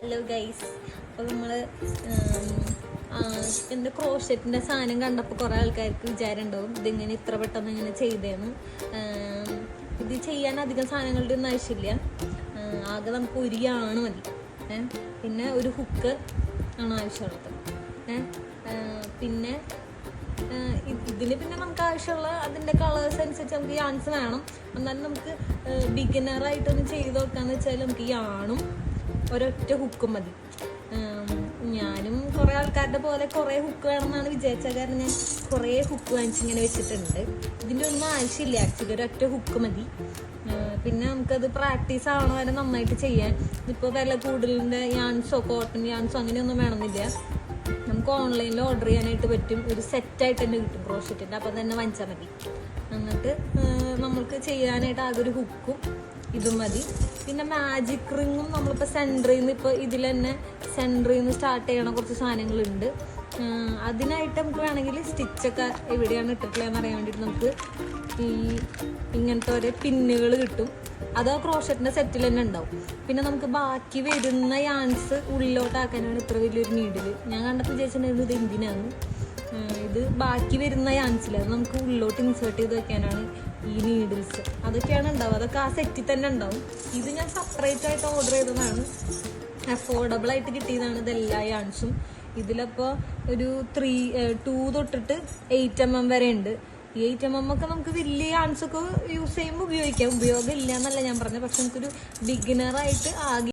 Hello guys, അപ്പോൾ നമ്മൾ എൻ്റെ ക്രോഷറ്റിൻ്റെ സാധനം കണ്ടപ്പോൾ കുറേ ആൾക്കാർക്ക് വിചാരം ഉണ്ടാവും ഇതിങ്ങനെ ഇത്ര പെട്ടെന്ന് ഇങ്ങനെ ചെയ്തേന്ന്. ഇത് ചെയ്യാൻ അധികം സാധനങ്ങളുടെ ഒന്നും ആവശ്യമില്ല. ആകെ നമുക്ക് ഒരു യാണ് മതി, പിന്നെ ഒരു ഹുക്ക് ആണ് ആവശ്യമുള്ളത്. പിന്നെ ഇതിന് പിന്നെ നമുക്ക് ആവശ്യമുള്ള അതിൻ്റെ കളേഴ്സ് അനുസരിച്ച് നമുക്ക് യാൺസ് വേണം. എന്നാലും നമുക്ക് ബിഗിനറായിട്ടൊന്ന് ചെയ്ത് നോക്കാന്ന് വെച്ചാൽ നമുക്ക് യാണും ഒരൊറ്റ ഹുക്കും മതി. ഞാനും കുറേ ആൾക്കാരുടെ പോലെ കുറേ ഹുക്ക് വേണമെന്നാണ് വിചാരിച്ചത്. കാരണം ഞാൻ കുറേ ഹുക്ക് വാങ്ങിച്ചിങ്ങനെ വെച്ചിട്ടുണ്ട്. ഇതിൻ്റെ ഒന്നും ആവശ്യമില്ല, ആക്ച്വലി ഒരൊറ്റ ഹുക്ക് മതി. പിന്നെ നമുക്കത് പ്രാക്ടീസ് ആവണ വരെ നന്നായിട്ട് ചെയ്യാൻ. ഇപ്പോൾ വില കൂടുതലിൻ്റെ യാൺസോ കോട്ടൺ യാൺസോ അങ്ങനെയൊന്നും വേണമെന്നില്ല. നമുക്ക് ഓൺലൈനിൽ ഓർഡർ ചെയ്യാനായിട്ട് പറ്റും. ഒരു സെറ്റായിട്ട് തന്നെ കിട്ടും ക്രോഷറ്റിൻ്റെ. അപ്പം തന്നെ വാങ്ങിച്ചാൽ മതി. എന്നിട്ട് നമ്മൾക്ക് ചെയ്യാനായിട്ട് ആകെ ഒരു ഹുക്കും ഇതും മതി. പിന്നെ മാജിക് റിങ്ങും നമ്മളിപ്പോൾ സെൻറ്ററിൽ നിന്ന് ഇപ്പോൾ ഇതിൽ തന്നെ സെൻറ്ററിൽ നിന്ന് സ്റ്റാർട്ട് ചെയ്യണ കുറച്ച് സാധനങ്ങളുണ്ട്. അതിനായിട്ട് നമുക്ക് വേണമെങ്കിൽ സ്റ്റിച്ചൊക്കെ എവിടെയാണ് ഇട്ടിട്ടുള്ളതെന്ന് അറിയാൻ വേണ്ടിയിട്ട് നമുക്ക് ഇങ്ങനത്തെ ഓരോ പിന്നുകൾ കിട്ടും. അത് ആ ക്രോഷറ്റിൻ്റെ സെറ്റിൽ തന്നെ ഉണ്ടാവും. പിന്നെ നമുക്ക് ബാക്കി വരുന്ന യാൺസ് ഉള്ളിലോട്ടാക്കാനാണ് ഇത്ര വലിയൊരു നീഡിൽ. ഞാൻ കണ്ടപ്പോൾ വിചാരിച്ചിട്ടുണ്ടായിരുന്നു ഇത് എന്തിനാണ്. ഇത് ബാക്കി വരുന്ന യാൺസിൽ അത് നമുക്ക് ഉള്ളിലോട്ട് ഇൻസേർട്ട് ചെയ്ത് വെക്കാനാണ് ഈ നീഡിൽസ്. അതൊക്കെയാണ് ഉണ്ടാവും. അതൊക്കെ ആ സെറ്റിൽ തന്നെ ഉണ്ടാവും. ഇത് ഞാൻ സെപ്പറേറ്റ് ആയിട്ട് ഓർഡർ ചെയ്തതാണ്. അഫോർഡബിൾ ആയിട്ട് കിട്ടിയതാണ് ഇതെല്ലാ യാൺസും. ഇതിലപ്പോൾ ഒരു 2 തൊട്ടിട്ട് 8 mm വരെ ഉണ്ട്. ഈ 8 mm ഒക്കെ നമുക്ക് വലിയ യാൺസൊക്കെ യൂസ് ചെയ്യുമ്പോൾ ഉപയോഗിക്കാം. ഉപയോഗം ഇല്ല എന്നല്ല ഞാൻ പറഞ്ഞത്. പക്ഷെ നമുക്കൊരു ബിഗിനറായിട്ട് ആകെ